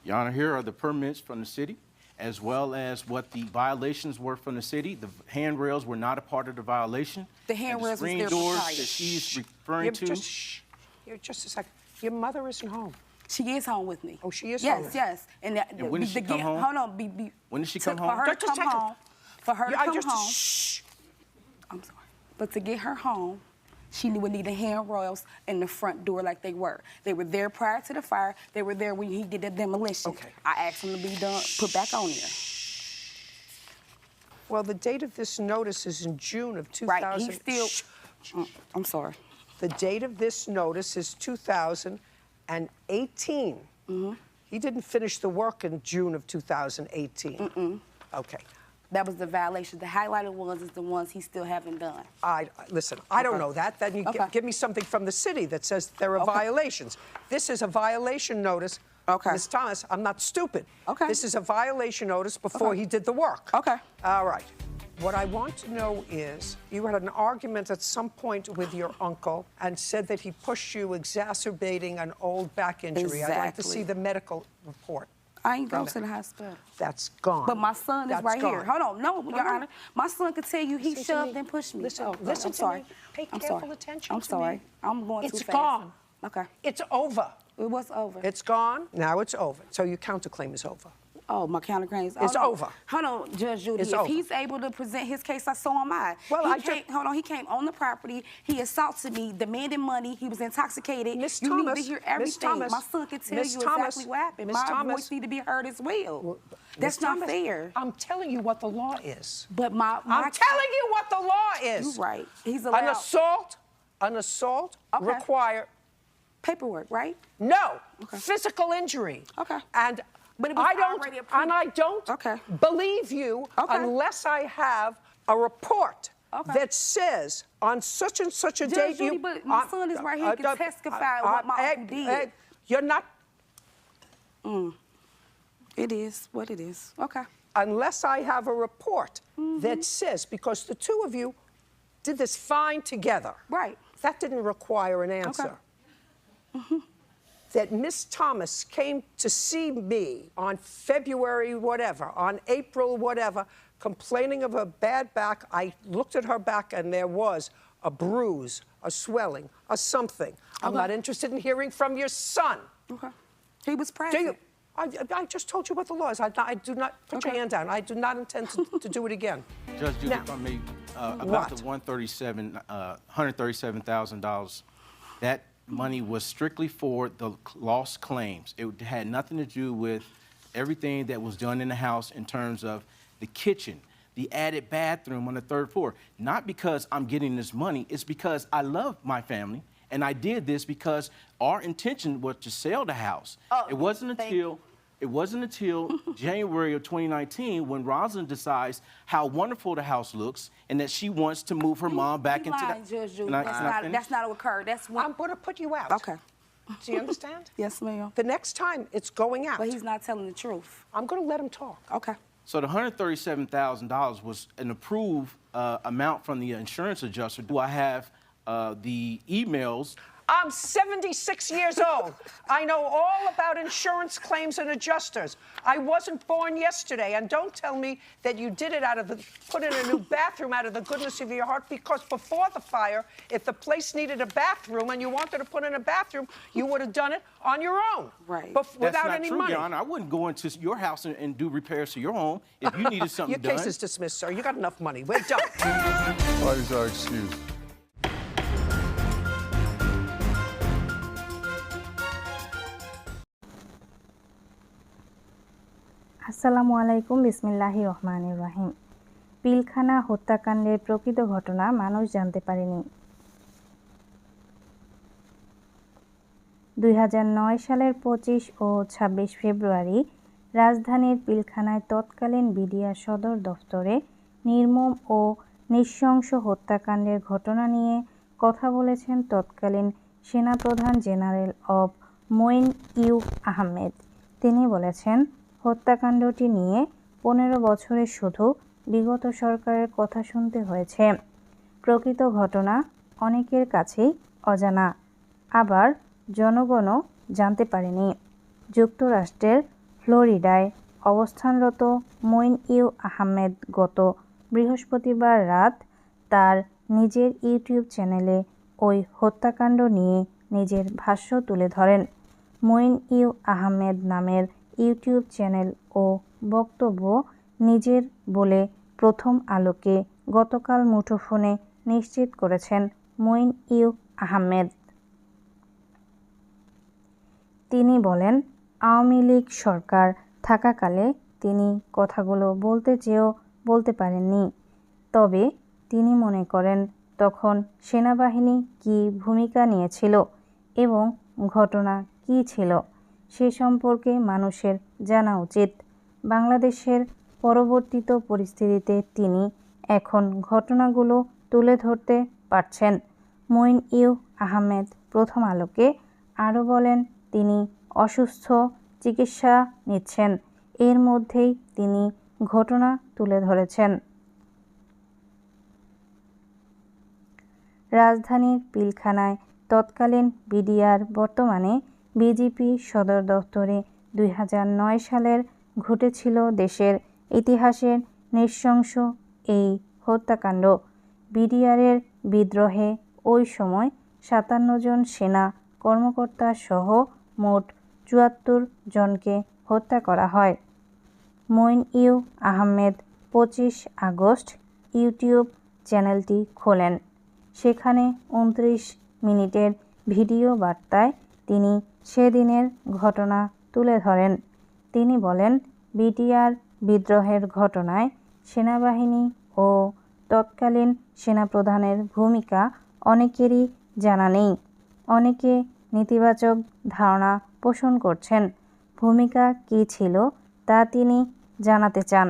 Your Honor, here are the permits from the city, as well as what the violations were from the city. The handrails were not a part of the violation. The handrails and the are screen still doors required. that she's referring to. Here, just a second. Your mother isn't home. She is home with me. Oh, she is yes, home? Yes, And when did she come home? Hold on. When did she come home? For her to Just come home. For her to come home. Shh. I'm sorry. But to get her home, she would need the handrails in the front door like they were. They were there prior to the fire. They were there when he did the demolition. Okay. I asked them to be done, put back on there. Well, the date of this notice is in June of 2000. Right, he still... I'm sorry. The date of this notice is 2018. He didn't finish the work in June of 2018. Okay. That was the violation. The highlighted ones is the ones he still haven't done. Listen, I don't know that. Then you give me something from the city that says there are violations. This is a violation notice. Okay. Ms. Thomas, I'm not stupid. Okay. This is a violation notice before he did the work. Okay. All right. What I want to know is, you had an argument at some point with your uncle and said that he pushed you, exacerbating an old back injury. I'd like to see the medical report. I ain't go to the hospital. That's gone. But my son is right here. Hold on. No, Your Honor. My son could tell you he shoved and pushed me. Listen, listen to me. Pay careful attention I'm to sorry. me. I'm going too fast. It's gone. Okay. It's over. It was over. It's gone. Now it's over. So your counterclaim is over. Oh, my counterclaim is over. Hold on, Judge Judy. It's if over. he's able to present his case, so am I. Well, hold on. He came on the property. He assaulted me, demanded money. He was intoxicated. Miss You Thomas, need to hear everything. Thomas, My son can tell Miss you Thomas, exactly what happened. Miss My Thomas. voice need to be heard as well. That's Miss not Thomas, fair. I'm telling you what the law is. But I'm telling you what the law is. You're right. He's allowed. An assault require paperwork, right? No. Physical injury. Okay. And But it was I don't already approved. and I don't believe you unless I have a report that says on such and such a date Judy, but my son is right here. He can testify what my uncle did. You're not. It is what it is. Okay. Unless I have a report that says, because the two of you did this fine together. Right. That didn't require an answer. That Miss Thomas came to see me on February whatever, on April whatever, complaining of a bad back. I looked at her back and there was a bruise, a swelling, a something. I'm not interested in hearing from your son. Okay. He was present. I just told you what the law is. I do not, put your hand down. I do not intend to do it again. Judge Judy, if I may, about the $137,000, that money was strictly for the lost claims. It had nothing to do with everything that was done in the house in terms of the kitchen, the added bathroom on the 3rd floor. Not because I'm getting this money, it's because I love my family, and I did this because our intention was to sell the house. It wasn't until January of 2019 when Rosalind decides how wonderful the house looks and that she wants to move her mom back into the... Judge Judy. That's not what occurred. That's what... I'm going to put you out. Okay. Do you understand? Yes, ma'am. The next time, it's going out. But he's not telling the truth. I'm going to let him talk. Okay. So the $137,000 was an approved amount from the insurance adjuster. Do I have the emails? I'm 76 years old. I know all about insurance claims and adjusters. I wasn't born yesterday, and don't tell me that you did it put in a new bathroom out of the goodness of your heart, because before the fire, if the place needed a bathroom and you wanted to put in a bathroom, you would have done it on your own. Right. Without any money. Your Honor. I wouldn't go into your house and do repairs to your home if you needed something done. Your case is dismissed, sir. You got enough money. We're done. Parties are excused. আসসালামু আলাইকুম, বিসমিল্লাহির রহমানির রহিম। পিলখানা হত্যাকাণ্ডের প্রকৃত ঘটনা মানুষ জানতে পারেনি। 2009 সালের 25 ও 26 ফেব্রুয়ারি রাজধানীর পিলখানায় তৎকালীন বিডিআর সদর দফতরে নির্মম ও নৃশংস হত্যাকাণ্ডের ঘটনা নিয়ে কথা বলেছেন তৎকালীন সেনাপ্রধান জেনারেল অব মঈন ইউ আহমেদ। তিনি বলেছেন, হত্যাকাণ্ডটি নিয়ে 15 বছরে শুধু বিগত সরকারের কথা শুনতে হয়েছে। প্রকৃত ঘটনা অনেকের কাছেই অজানা, আবার জনগণও জানতে পারেনি। যুক্তরাষ্ট্রের ফ্লোরিডায় অবস্থানরত মঈন আহমেদ গত বৃহস্পতিবার রাত তার নিজের ইউটিউব চ্যানেলে ওই হত্যাকাণ্ড নিয়ে নিজের ভাষ্য তুলে ধরেন। মঈন আহমেদ নামের ইউটিউব চ্যানেল ও বক্তব্য নিজের বলে প্রথম আলোকে গতকাল মুঠোফোনে নিশ্চিত করেছেন মঈন আহমেদ। তিনি বলেন, আওয়ামী লীগ সরকার থাকাকালে তিনি কথাগুলো বলতে চেয়েও বলতে পারেননি। তবে তিনি মনে করেন তখন সেনাবাহিনী কী ভূমিকা নিয়েছিল এবং ঘটনা কী ছিল সে সম্পর্কে মানুষের জানা উচিত। বাংলাদেশের পরিবর্তিত পরিস্থিতিতে তিনি এখন ঘটনাগুলো তুলে ধরতে পারছেন। মঈন আহমেদ প্রথম আলোকে আরও বলেন, তিনি অসুস্থ, চিকিৎসা নিচ্ছেন। এর মধ্যেই তিনি ঘটনা তুলে ধরেছেন। রাজধানীর পিলখানায় তৎকালীন বিডিআর বর্তমানে বিজিপি সদর দফতরে 2009 সালের ঘটেছিল দেশের ইতিহাসের নৃশংস এই হত্যাকাণ্ড। বিডিআরের বিদ্রোহে ওই সময় 57 জন সেনা কর্মকর্তা সহ মোট 74 জনকে হত্যা করা হয়। মঈন আহমেদ 25 আগস্ট ইউটিউব চ্যানেলটি খোলেন। সেখানে 29 মিনিটের ভিডিও বার্তায় তিনি সেদিনের ঘটনা তুলে ধরেন। তিনি বলেন, বিডিআর বিদ্রোহের ঘটনায় সেনাবাহিনী ও তৎকালীন সেনাপ্রধানের ভূমিকা অনেকেরই জানা নেই। অনেকে নেতিবাচক ধারণা পোষণ করছেন। ভূমিকা কী ছিল তা তিনি জানাতে চান।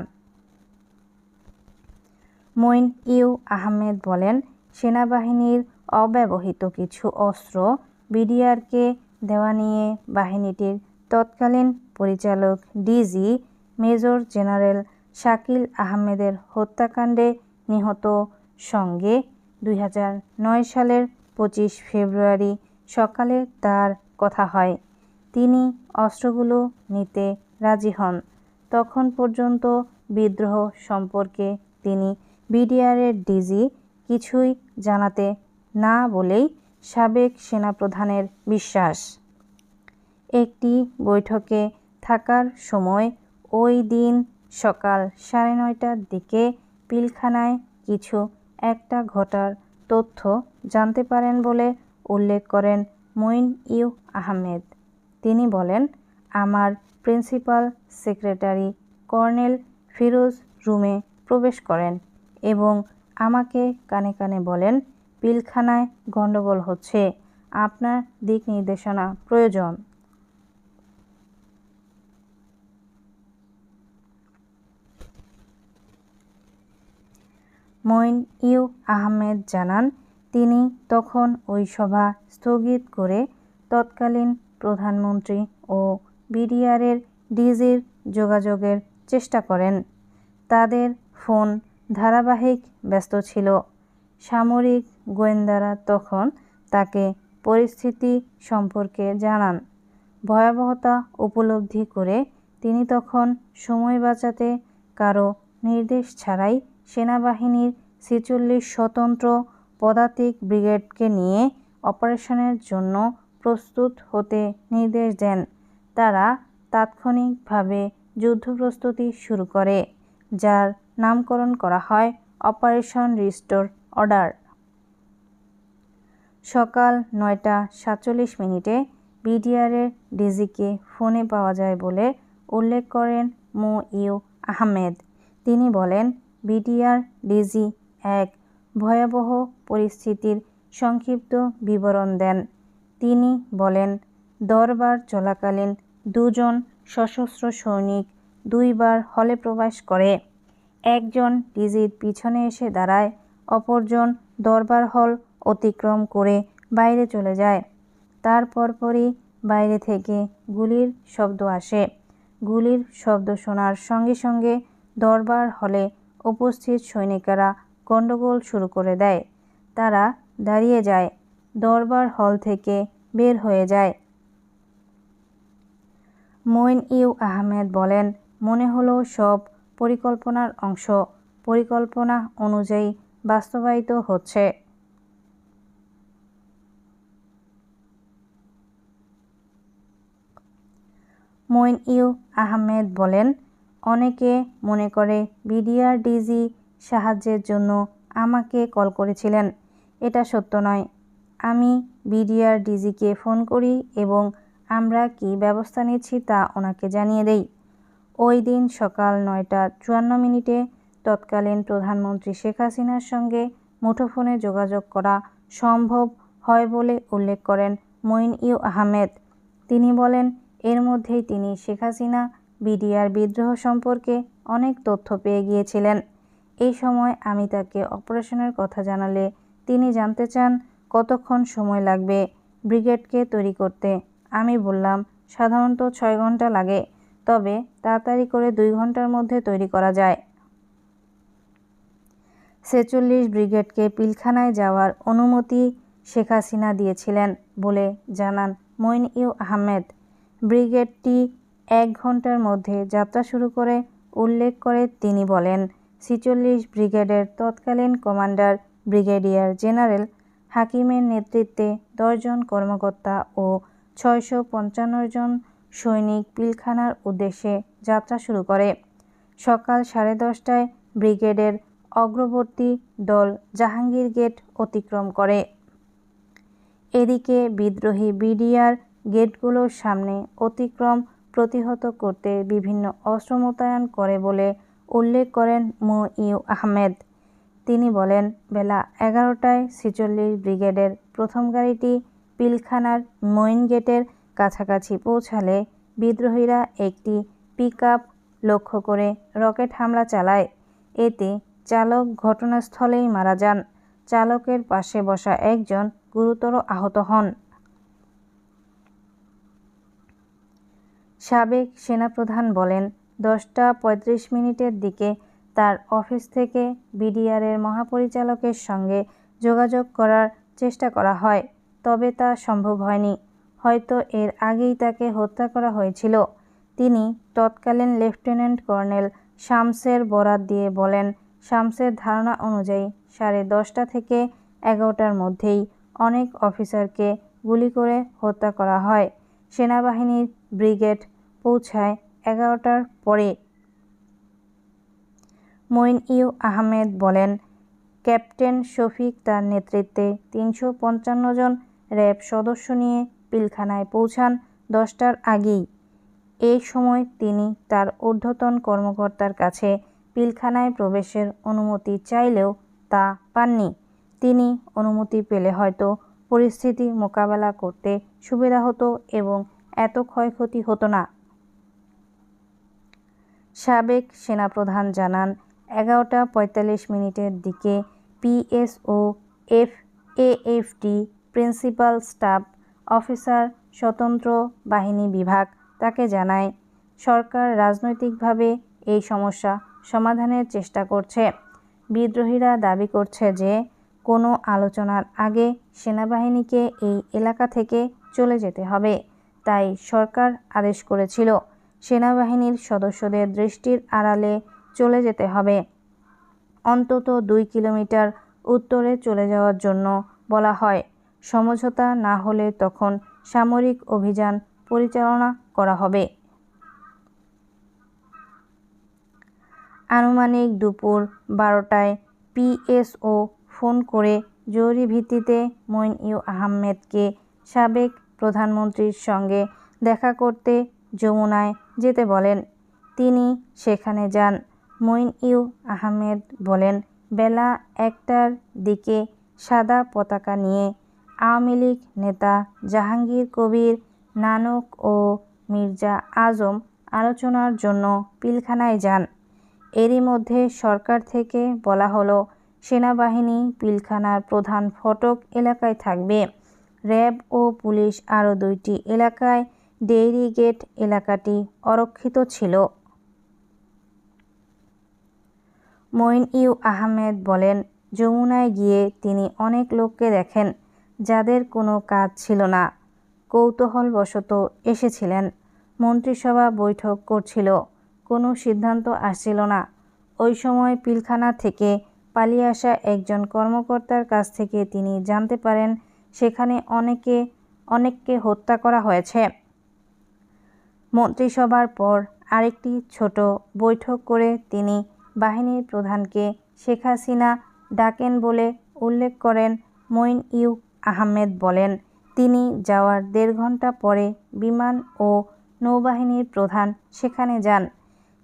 মঈন আহমেদ বলেন, সেনাবাহিনীর অব্যবহৃত কিছু অস্ত্র বিডিআরকে দেওয়া নিয়ে বাহিনীটির তৎকালীন পরিচালক ডিজি মেজর জেনারেল শাকিল আহমেদের হত্যাকাণ্ডে নিহত সঙ্গে 2009 সালের 25 ফেব্রুয়ারি সকালে তার কথা হয়। তিনি অস্ত্রগুলো নিতে রাজি হন। তখন পর্যন্ত বিদ্রোহ সম্পর্কে তিনি বিডিআরের ডিজি কিছুই জানাতে না বলেই সাবেক সেনাপ্রধানের বিশ্বাস। একটি বৈঠকে থাকার সময় ওই দিন সকাল 9:30টার দিকে পিলখানায় কিছু একটা ঘটার তথ্য জানতে পারেন বলে উল্লেখ করেন মঈন আহমেদ। তিনি বলেন, আমার প্রিন্সিপাল সেক্রেটারি কর্নেল ফিরোজ রুমে প্রবেশ করেন এবং আমাকে কানে কানে বলেন, পিলখানায় গণ্ডগোল হচ্ছে, আপনার দিক নির্দেশনা প্রয়োজন। মঈন আহমেদ জানান, তিনি তখন ওই সভা স্থগিত করে তৎকালীন প্রধানমন্ত্রী ও বিডিআরের ডিজির যোগাযোগের চেষ্টা করেন। তাদের ফোন ধারাবাহিক ব্যস্ত ছিল। সামরিক গোয়েন্দারা তখন তাকে পরিস্থিতি সম্পর্কে জানান। ভয়াবহতা উপলব্ধি করে তিনি তখন সময় বাঁচাতে কারো নির্দেশ ছাড়াই সেনাবাহিনীর 46 স্বতন্ত্র পদাতিক ব্রিগেডকে নিয়ে অপারেশনের জন্য প্রস্তুত হতে নির্দেশ দেন। তারা তাৎক্ষণিকভাবে যুদ্ধপ্রস্তুতি শুরু করে, যার নামকরণ করা হয় অপারেশন রিস্টোর অর্ডার। সকাল 9:47 বিডিআরের ডিজিকে ফোনে পাওয়া যায় বলে উল্লেখ করেন মঈন আহমেদ। তিনি বলেন, বিডিআর ডিজি এক ভয়াবহ পরিস্থিতির সংক্ষিপ্ত বিবরণ দেন। তিনি বলেন, দরবার চলাকালীন 2 জন সশস্ত্র সৈনিক 2 বার হলে প্রবেশ করে। একজন ডিজির পিছনে এসে দাঁড়ায়, অপরজন দরবার হল অতিক্রম করে বাইরে চলে যায়। তার পরপরই বাইরে থেকে গুলির শব্দ আসে। গুলির শব্দ শোনার সঙ্গে সঙ্গে দরবার হলে উপস্থিত সৈনিকেরা গণ্ডগোল শুরু করে দেয়। তারা দাঁড়িয়ে যায়, দরবার হল থেকে বের হয়ে যায়। মঈন ইউ আহমেদ বলেন, মনে হলো সব পরিকল্পনার অংশ, পরিকল্পনা অনুযায়ী বাস্তবায়িত হচ্ছে। মঈন ইউ আহমেদ বলেন, অনেকে মনে করে বিডিআর ডিজি সাহায্যের জন্য আমাকে কল করেছিলেন। এটা সত্য নয়। আমি বিডিআর ডিজিকে ফোন করি এবং আমরা কি ব্যবস্থা নিচ্ছি তা ওনাকে জানিয়ে দেই। ওই দিন সকাল 9টা 54 তৎকালীন প্রধানমন্ত্রী শেখ হাসিনার সঙ্গে মুঠোফোনে যোগাযোগ করা সম্ভব হয় বলে উল্লেখ করেন মঈন ইউ আহমেদ। তিনি বলেন, এর মধ্যেই তিনি শেখ হাসিনা বিডিআর বিদ্রোহ সম্পর্কে অনেক তথ্য পেয়ে গিয়েছিলেন। এই সময় আমি তাকে অপারেশনের কথা জানালে তিনি জানতে চান কতক্ষণ সময় লাগবে ব্রিগেডকে তৈরি করতে। আমি বললাম, সাধারণত 6 ঘন্টা লাগে, তবে তাড়াতাড়ি করে 2 ঘন্টার মধ্যে তৈরি করা যায়। 46 ব্রিগেডকে পিলখানায় যাওয়ার অনুমতি শেখ হাসিনা দিয়েছিলেন বলে জানান মঈন ইউ আহমেদ। ব্রিগেডটি 1 ঘন্টার মধ্যে যাত্রা শুরু করে উল্লেখ করে তিনি বলেন, 46 ব্রিগেডের তৎকালীন কমান্ডার ব্রিগেডিয়ার জেনারেল হাকিমের নেতৃত্বে 10 জন কর্মকর্তা ও 655 জন সৈনিক পিলখানার উদ্দেশ্যে যাত্রা শুরু করে। সকাল 10:30টায় ব্রিগেডের অগ্রবর্তী দল জাহাঙ্গীর গেট অতিক্রম করে। এদিকে বিদ্রোহী বিডিআর গেটগুলোর সামনে অতিক্রম প্রতিহত করতে বিভিন্ন অস্ত্র মোতায়েন করে বলে উল্লেখ করেন মঈন ইউ আহমেদ। তিনি বলেন, বেলা 11টায় 46 ব্রিগেডের প্রথম গাড়িটি পিলখানার মেইন গেটের কাছাকাছি পৌঁছালে বিদ্রোহীরা একটি পিকআপ লক্ষ্য করে রকেট হামলা চালায়। এতে চালক ঘটনাস্থলেই মারা যান। চালকের পাশে বসা একজন গুরুতর আহত হন। সাবেক সেনাপ্রধান বলেন, 10টা 35 দিকে তার অফিস থেকে বিডিআরের মহাপরিচালকের সঙ্গে যোগাযোগ করার চেষ্টা করা হয়, তবে তা সম্ভব হয়নি। হয়তো এর আগেই তাকে হত্যা করা হয়েছিল। তিনি তৎকালীন লেফটেন্যান্ট কর্নেল শামসের বরাত দিয়ে বলেন, শামসের ধারণা অনুযায়ী 10:30 থেকে 11টার মধ্যেই অনেক অফিসারকে গুলি করে হত্যা করা হয়। সেনাবাহিনীর ব্রিগেড পৌঁছায় 11টার পরে। মঈন ইউ আহমেদ বলেন, ক্যাপ্টেন শফিক তার নেতৃত্বে 355 জন র্যাব সদস্য নিয়ে পিলখানায় পৌঁছান 10টার আগেই। এই সময় তিনি তার ঊর্ধ্বতন কর্মকর্তার কাছে পিলখানায় প্রবেশের অনুমতি চাইলেও তা পাননি। তিনি অনুমতি পেলে হয়তো পরিস্থিতি মোকাবেলা করতে সুবিধা হতো এবং এত ক্ষয়ক্ষতি হতো না। সাবেক সেনাপ্রধান জানান, 11টা 45 দিকে পিএসও এফএএফডি প্রিন্সিপাল স্টাফ অফিসার স্বতন্ত্র বাহিনী বিভাগ তাকে জানায়, সরকার রাজনৈতিকভাবে এই সমস্যা সমাধানের চেষ্টা করছে। বিদ্রোহীরা দাবি করছে যে কোনো আলোচনার আগে সেনাবাহিনীকে এই এলাকা থেকে চলে যেতে হবে, তাই সরকার আদেশ করেছিল সেনাবাহিনীর সদস্যদের দৃষ্টির আড়ালে চলে যেতে হবে। অন্তত 2 কিলোমিটার উত্তরে চলে যাওয়ার জন্য বলা হয়। সমঝোতা না হলে তখন সামরিক অভিযান পরিচালনা করা হবে। আনুমানিক দুপুর 12টায় পিএসও ফোন করে জরুরি ভিত্তিতে মঈন ইউ আহমেদকে সাবেক প্রধানমন্ত্রীর সঙ্গে দেখা করতে যমুনায় যেতে বলেন। তিনি সেখানে যান। মঈন ইউ আহমেদ বলেন, বেলা 1টার দিকে সাদা পতাকা নিয়ে আওয়ামী লীগ নেতা জাহাঙ্গীর কবির নানক ও মির্জা আজম আলোচনার জন্য পিলখানায় যান। এরই মধ্যে সরকার থেকে বলা হলো, সেনাবাহিনী পিলখানার প্রধান ফটক এলাকায় থাকবে। র্যাব ও পুলিশ আরও 2টি এলাকায়, ডেইরি গেট এলাকাটি অরক্ষিত ছিল। মঈন ইউ আহমেদ বলেন, যমুনায় গিয়ে তিনি অনেক লোককে দেখেন যাদের কোনো কাজ ছিল না, কৌতূহলবশত এসেছিলেন। মন্ত্রিসভা বৈঠক করছিল, কোনো সিদ্ধান্ত আসছিল না। ওই সময় পিলখানা থেকে পালিয়ে আসা একজন কর্মকর্তার কাছ থেকে তিনি জানতে পারেন সেখানে অনেককে হত্যা করা হয়েছে। মন্ত্রিসভার পর আরেকটি ছোট বৈঠক করে তিনি বাহিনীর প্রধানকে শেখ হাসিনা ডাকেন বলে উল্লেখ করেন। মইন-ই আহমেদ বলেন, তিনি যাওয়ার ১.৫ ঘণ্টা পরে বিমান ও নৌবাহিনীর প্রধান সেখানে যান।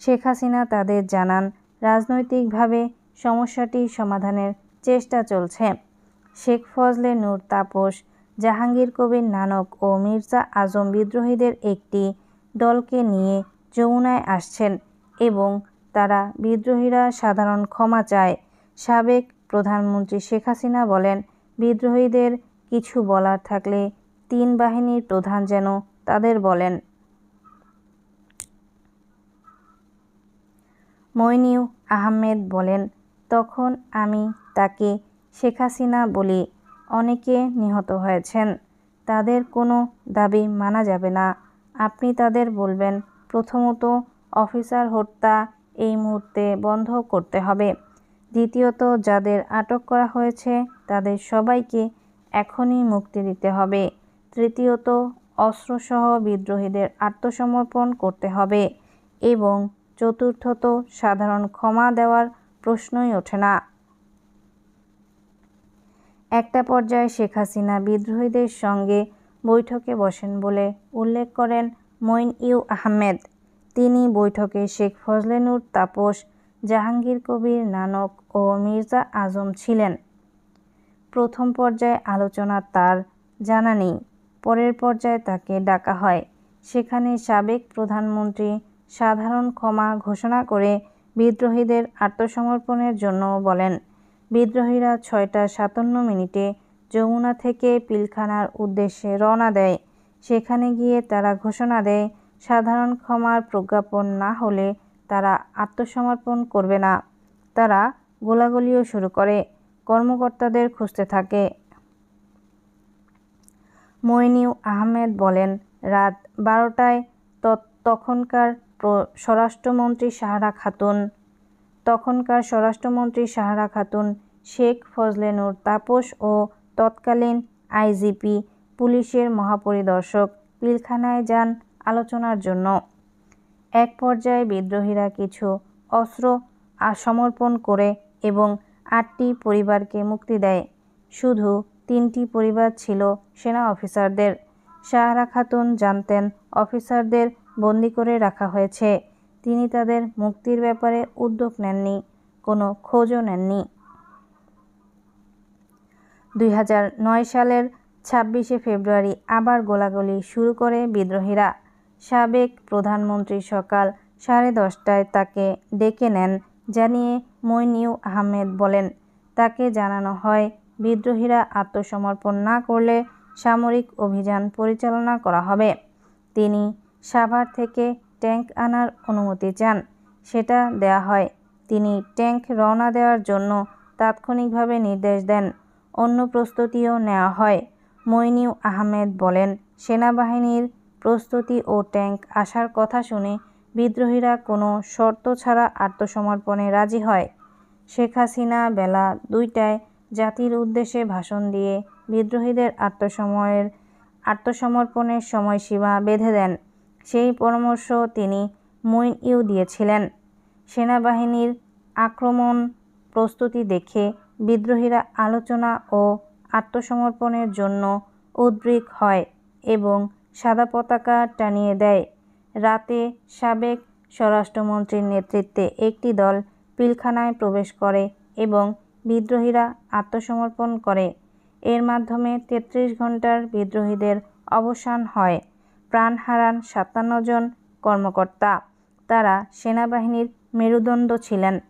শেখ হাসিনা তাদের জানান, রাজনৈতিকভাবে সমস্যাটি সমাধানের চেষ্টা চলছে। শেখ ফজলে নূর তাপস, জাহাঙ্গীর কবির নানক ও মির্জা আজম বিদ্রোহীদের একটি দলকে নিয়ে যমুনায় আসছেন এবং তারা বিদ্রোহীরা সাধারণ ক্ষমা চায়। সাবেক প্রধানমন্ত্রী শেখ হাসিনা বলেন, বিদ্রোহীদের কিছু বলার থাকলে ৩ বাহিনীর প্রধান যেন তাদের বলেন। মইন-ই আহমেদ বলেন, তখন আমি তাকে শেখ হাসিনা বলি। অনেকে নিহত হয়েছেন, তাদের কোনো দাবি মানা যাবে না। আপনি তাদের বলবেন, প্রথমত অফিসার হত্যা এই মুহূর্তে বন্ধ করতে হবে। দ্বিতীয়ত যাদের আটক করা হয়েছে তাদের সবাইকে এখনই মুক্তি দিতে হবে। তৃতীয়ত অস্ত্রসহ বিদ্রোহীদের আত্মসমর্পণ করতে হবে এবং চতুর্থত সাধারণ ক্ষমা দেওয়ার প্রশ্নই ওঠে না। একটা পর্যায়ে শেখ হাসিনা বিদ্রোহীদের সঙ্গে বৈঠকে বসেন বলে উল্লেখ করেন মইন-ই আহমেদ। তিনি বৈঠকে শেখ ফজলে নূর তাপস, জাহাঙ্গীর কবির নানক ও মির্জা আজম ছিলেন। প্রথম পর্যায়ে আলোচনা তার জানা নেই। পরের পর্যায়ে তাকে ডাকা হয়। সেখানে সাবেক প্রধানমন্ত্রী সাধারণ ক্ষমা ঘোষণা করে বিদ্রোহীদের আত্মসমর্পণের জন্য বলেন। বিদ্রোহীরা ৬টা ৫৭ মিনিটে যমুনা থেকে পিলখানার উদ্দেশ্যে রওনা দেয়। সেখানে গিয়ে তারা ঘোষণা দেয়, সাধারণ ক্ষমার প্রজ্ঞাপন না হলে তারা আত্মসমর্পণ করবে না। তারা গোলাগুলিও শুরু করে, কর্মকর্তাদের খুঁজতে থাকে। মইন-ই আহমেদ বলেন, রাত ১২টায় তখনকার স্বরাষ্ট্রমন্ত্রী সাহারা খাতুন, শেখ ফজলে নূর তাপস ও তৎকালীন আইজিপি পুলিশের মহাপরিদর্শক পিলখানায় যান আলোচনার জন্য। এক পর্যায়ে বিদ্রোহীরা কিছু অস্ত্র সমর্পণ করে এবং ৮টি পরিবারকে মুক্তি দেয়। শুধু ৩টি পরিবার ছিল সেনা অফিসারদের। সাহারা খাতুন জানতেন অফিসারদের বন্দী করে রাখা হয়েছে। তিনি তাদের মুক্তির ব্যাপারে উদ্যোগ নেননি, কোনো খোঁজও নেননি। ২০০৯ সালের ২৬শে ফেব্রুয়ারি আবার গোলাগুলি শুরু করে বিদ্রোহীরা। সাবেক প্রধানমন্ত্রী সকাল ১০:৩০টায় তাকে ডেকে নেন, জানিয়ে মইন-ই আহমেদ বলেন, তাকে জানানো হয় বিদ্রোহীরা আত্মসমর্পণ না করলে সামরিক অভিযান পরিচালনা করা হবে। তিনি সাভার থেকে ট্যাঙ্ক আনার অনুমতি চান, সেটা দেয়া হয়। তিনি ট্যাঙ্ক রওনা দেওয়ার জন্য তাৎক্ষণিকভাবে নির্দেশ দেন। অন্য প্রস্তুতিও নেওয়া হয়। মইন-ই আহমেদ বলেন, সেনাবাহিনীর প্রস্তুতি ও ট্যাঙ্ক আসার কথা শুনে বিদ্রোহীরা কোনো শর্ত ছাড়া আত্মসমর্পণে রাজি হয়। শেখ হাসিনা বেলা ২টায় জাতির উদ্দেশ্যে ভাষণ দিয়ে বিদ্রোহীদের আত্মসমর্পণের সময়সীমা বেঁধে দেন। সেই পরামর্শ তিনি মইন-ই দিয়েছিলেন। সেনাবাহিনীর আক্রমণ প্রস্তুতি দেখে বিদ্রোহীরা আলোচনা ও আত্মসমর্পণের জন্য উদ্গ্রীব হয় এবং সাদা পতাকা টানিয়ে দেয়। রাতে সাবেক স্বরাষ্ট্রমন্ত্রীর নেতৃত্বে একটি দল পিলখানায় প্রবেশ করে এবং বিদ্রোহীরা আত্মসমর্পণ করে। এর মাধ্যমে ৩৩ ঘণ্টার বিদ্রোহীদের অবসান হয়। প্রাণ হারান ৫৭ জন কর্মকর্তা। তারা সেনাবাহিনীর মেরুদণ্ড ছিলেন।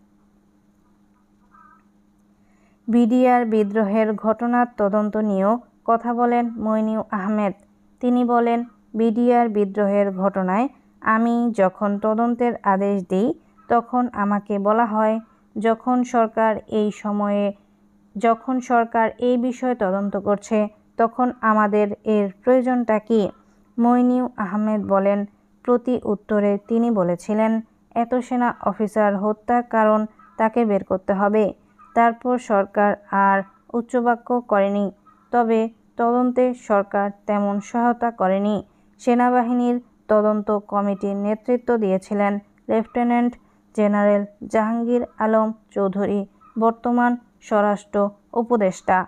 বিডিআর বিদ্রোহের ঘটনার তদন্ত নিয়েও কথা বলেন মইন-ই আহমেদ। তিনি বলেন, বিডিআর বিদ্রোহের ঘটনায় আমি যখন তদন্তের আদেশ দিই তখন আমাকে বলা হয়, যখন সরকার এই বিষয়ে তদন্ত করছে তখন আমাদের এর প্রয়োজনটা কী? মইন-ই আহমেদ বলেন, প্রতি উত্তরে তিনি বলেছিলেন, এত সেনা অফিসার হত্যার কারণ তাকে বের করতে হবে। তারপর সরকার আর উচ্চবাক্য করেনি। তবে তদন্তে সরকার তেমন সহায়তা করেনি। সেনাবাহিনীর তদন্ত কমিটির নেতৃত্ব দিয়েছিলেন লেফটেন্যান্ট জেনারেল জাহাঙ্গীর আলম চৌধুরী, বর্তমান স্বরাষ্ট্র উপদেষ্টা।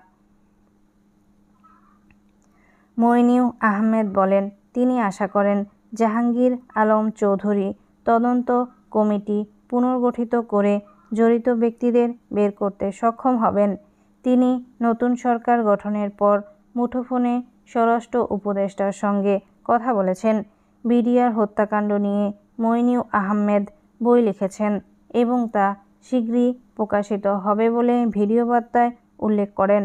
মইনিউ আহমেদ বলেন, তিনি আশা করেন জাহাঙ্গীর আলম চৌধুরী তদন্ত কমিটি পুনর্গঠিত করে জড়িত ব্যক্তিদের বের করতে সক্ষম হবেন। তিনি নতুন সরকার গঠনের পর মুঠোফোনে স্বরাষ্ট্র উপদেষ্টার সঙ্গে কথা বলেছেন। বিডিআর হত্যাকাণ্ড নিয়ে মইনিউ আহমেদ বই লিখেছেন এবং তা শীঘ্রই প্রকাশিত হবে বলে ভিডিও বার্তায় উল্লেখ করেন।